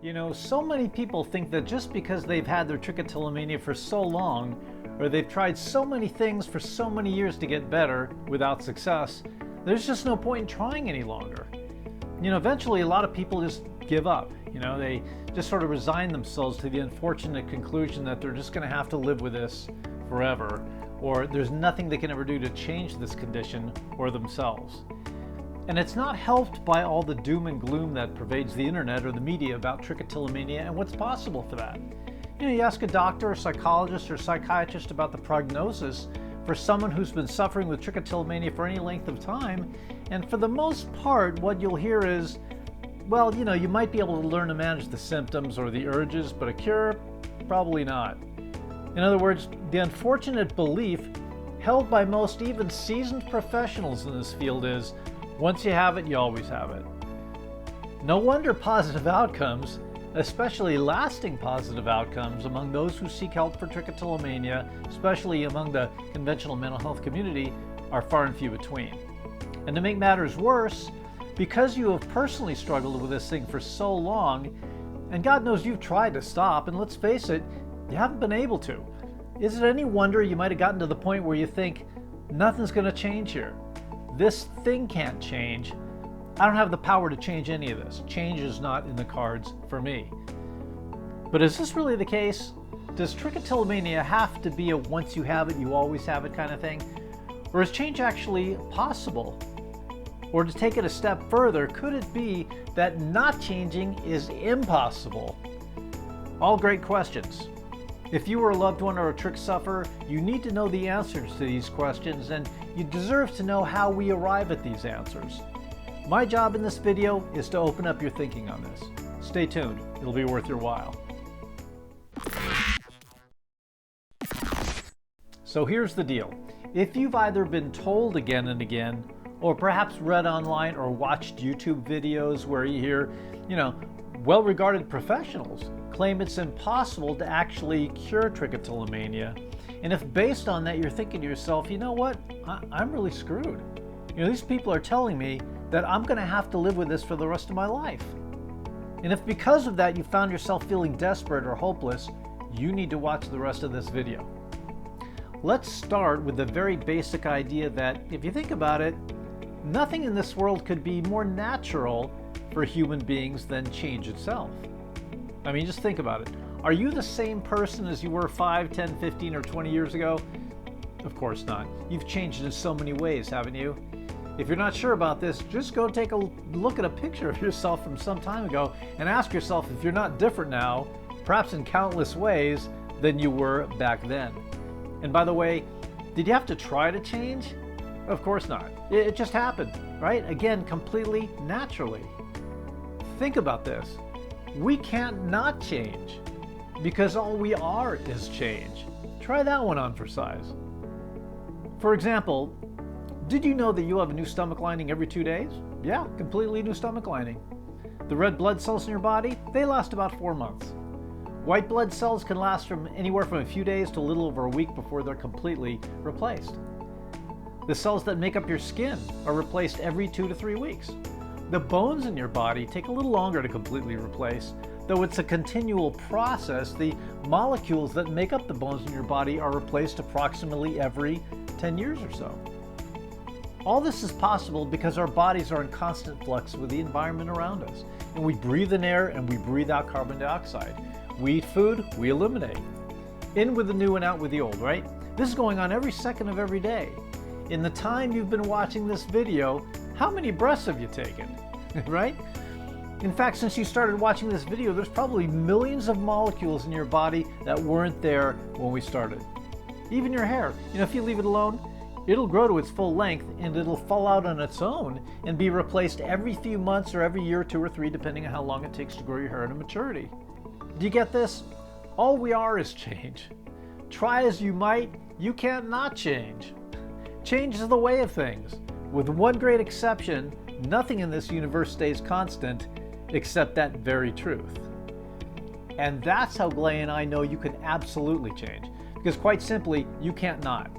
You know, so many people think that just because they've had their trichotillomania for so long, or they've tried so many things for so many years to get better without success, there's just no point in trying any longer. You know, eventually a lot of people just give up. You know, they just sort of resign themselves to the unfortunate conclusion that they're just going to have to live with this forever, or there's nothing they can ever do to change this condition or themselves. And it's not helped by all the doom and gloom that pervades the internet or the media about trichotillomania and what's possible for that. You know, you ask a doctor or psychologist or psychiatrist about the prognosis for someone who's been suffering with trichotillomania for any length of time, and for the most part, what you'll hear is, well, you know, you might be able to learn to manage the symptoms or the urges, but a cure? Probably not. In other words, the unfortunate belief held by most even seasoned professionals in this field is, once you have it, you always have it. No wonder positive outcomes, especially lasting positive outcomes among those who seek help for trichotillomania, especially among the conventional mental health community, are far and few between. And to make matters worse, because you have personally struggled with this thing for so long, and God knows you've tried to stop, and let's face it, you haven't been able to. Is it any wonder you might have gotten to the point where you think, nothing's going to change here? This thing can't change. I don't have the power to change any of this. Change is not in the cards for me. But is this really the case? Does trichotillomania have to be a once you have it, you always have it kind of thing? Or is change actually possible? Or to take it a step further, could it be that not changing is impossible? All great questions. If you are a loved one or a trich sufferer, you need to know the answers to these questions, and you deserve to know how we arrive at these answers. My job in this video is to open up your thinking on this. Stay tuned, it'll be worth your while. So here's the deal. If you've either been told again and again, or perhaps read online or watched YouTube videos where you hear, you know, well-regarded professionals claim it's impossible to actually cure trichotillomania, and if based on that you're thinking to yourself, you know what, I'm really screwed. You know, these people are telling me that I'm going to have to live with this for the rest of my life. And if because of that you found yourself feeling desperate or hopeless, you need to watch the rest of this video. Let's start with the very basic idea that, if you think about it, nothing in this world could be more natural for human beings than change itself. I mean, just think about it. Are you the same person as you were 5, 10, 15, or 20 years ago? Of course not. You've changed in so many ways, haven't you? If you're not sure about this, just go take a look at a picture of yourself from some time ago and ask yourself if you're not different now, perhaps in countless ways, than you were back then. And by the way, did you have to try to change? Of course not. It just happened, right? Again, completely naturally. Think about this. We can't not change because all we are is change. Try that one on for size. For example, did you know that you have a new stomach lining every 2 days? Yeah, completely new stomach lining. The red blood cells in your body, they last about 4 months. White blood cells can last from anywhere from a few days to a little over a week before they're completely replaced. The cells that make up your skin are replaced every 2 to 3 weeks. The bones in your body take a little longer to completely replace. Though it's a continual process, the molecules that make up the bones in your body are replaced approximately every 10 years or so. All this is possible because our bodies are in constant flux with the environment around us. And we breathe in air and we breathe out carbon dioxide. We eat food, we eliminate. In with the new and out with the old, right? This is going on every second of every day. In the time you've been watching this video, how many breaths have you taken, right? In fact, since you started watching this video, there's probably millions of molecules in your body that weren't there when we started. Even your hair, you know, if you leave it alone, it'll grow to its full length and it'll fall out on its own and be replaced every few months or every year, 2 or 3, depending on how long it takes to grow your hair to maturity. Do you get this? All we are is change. Try as you might, you can't not change. Change is the way of things. With one great exception, nothing in this universe stays constant except that very truth. And that's how Glay and I know you can absolutely change. Because quite simply, you can't not.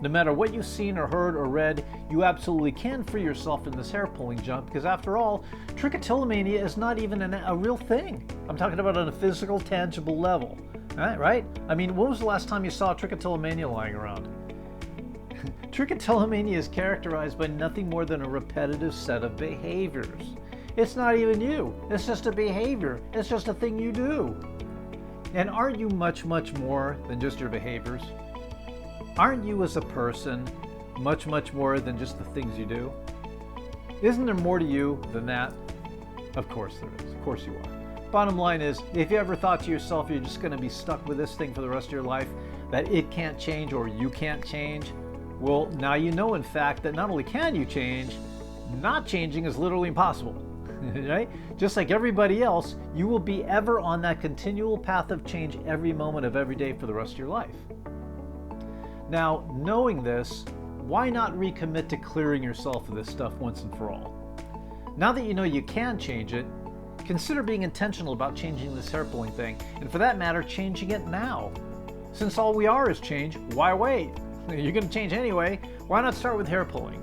No matter what you've seen or heard or read, you absolutely can free yourself in this hair pulling junk, because after all, trichotillomania is not even a real thing. I'm talking about on a physical, tangible level. Right? I mean, when was the last time you saw trichotillomania lying around? Trichotillomania is characterized by nothing more than a repetitive set of behaviors. It's not even you. It's just a behavior. It's just a thing you do. And aren't you much, much more than just your behaviors? Aren't you as a person much, much more than just the things you do? Isn't there more to you than that? Of course there is. Of course you are. Bottom line is, if you ever thought to yourself you're just going to be stuck with this thing for the rest of your life, that it can't change or you can't change, well, now you know, in fact, that not only can you change, not changing is literally impossible. Right? Just like everybody else, you will be ever on that continual path of change every moment of every day for the rest of your life. Now, knowing this, why not recommit to clearing yourself of this stuff once and for all? Now that you know you can change it, consider being intentional about changing this hair pulling thing, and for that matter, changing it now. Since all we are is change, why wait? You're going to change anyway. Why not start with hair pulling?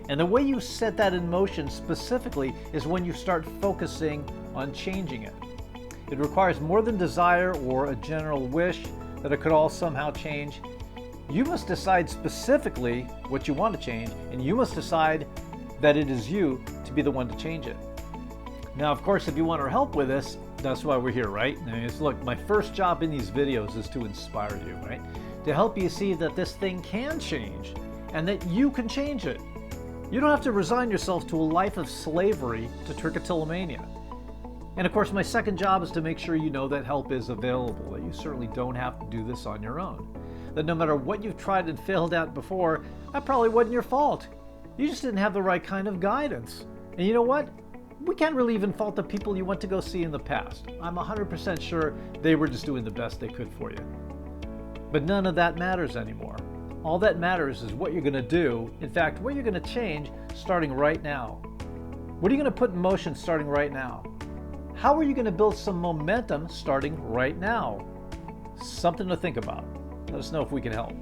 And the way you set that in motion specifically is when you start focusing on changing it. It requires more than desire or a general wish that it could all somehow change. You must decide specifically what you want to change, and you must decide that it is you to be the one to change it. Now, of course, if you want our help with this, that's why we're here, right? Look, my first job in these videos is to inspire you, right? To help you see that this thing can change and that you can change it. You don't have to resign yourself to a life of slavery to trichotillomania. And of course, my second job is to make sure you know that help is available, that you certainly don't have to do this on your own. That no matter what you've tried and failed at before, that probably wasn't your fault. You just didn't have the right kind of guidance. And you know what? We can't really even fault the people you went to go see in the past. I'm 100% sure they were just doing the best they could for you. But none of that matters anymore. All that matters is what you're going to do, in fact, what you're going to change starting right now. What are you going to put in motion starting right now? How are you going to build some momentum starting right now? Something to think about. Let us know if we can help.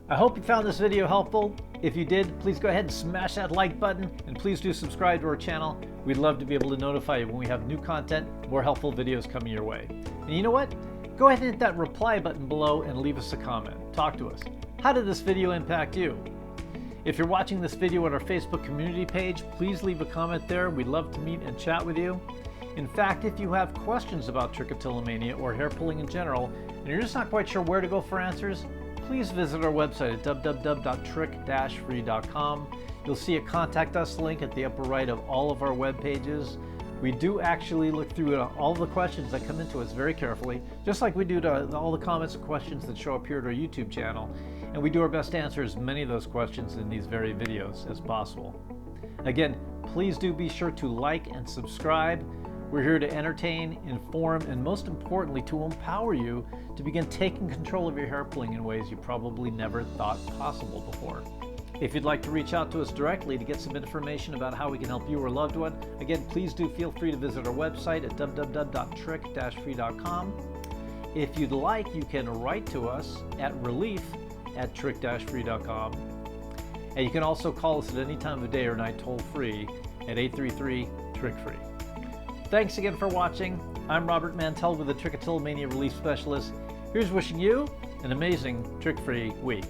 I hope you found this video helpful. If you did, please go ahead and smash that like button, and please do subscribe to our channel. We'd love to be able to notify you when we have new content, more helpful videos coming your way. And you know what? Go ahead and hit that reply button below and leave us a comment. Talk to us. How did this video impact you? If you're watching this video on our Facebook community page, please leave a comment there. We'd love to meet and chat with you. In fact, if you have questions about trichotillomania or hair pulling in general, and you're just not quite sure where to go for answers, please visit our website at www.trick-free.com. You'll see a Contact Us link at the upper right of all of our web pages. We do actually look through all the questions that come into us very carefully, just like we do to all the comments and questions that show up here at our YouTube channel. And we do our best to answer as many of those questions in these very videos as possible. Again, please do be sure to like and subscribe. We're here to entertain, inform, and most importantly, to empower you to begin taking control of your hair pulling in ways you probably never thought possible before. If you'd like to reach out to us directly to get some information about how we can help you or a loved one, again, please do feel free to visit our website at www.trick-free.com. If you'd like, you can write to us at relief@trick-free.com. And you can also call us at any time of day or night toll-free at 833-TRICK-FREE. Thanks again for watching. I'm Robert Mantell with the Trichotillomania Relief Specialist. Here's wishing you an amazing trick-free week.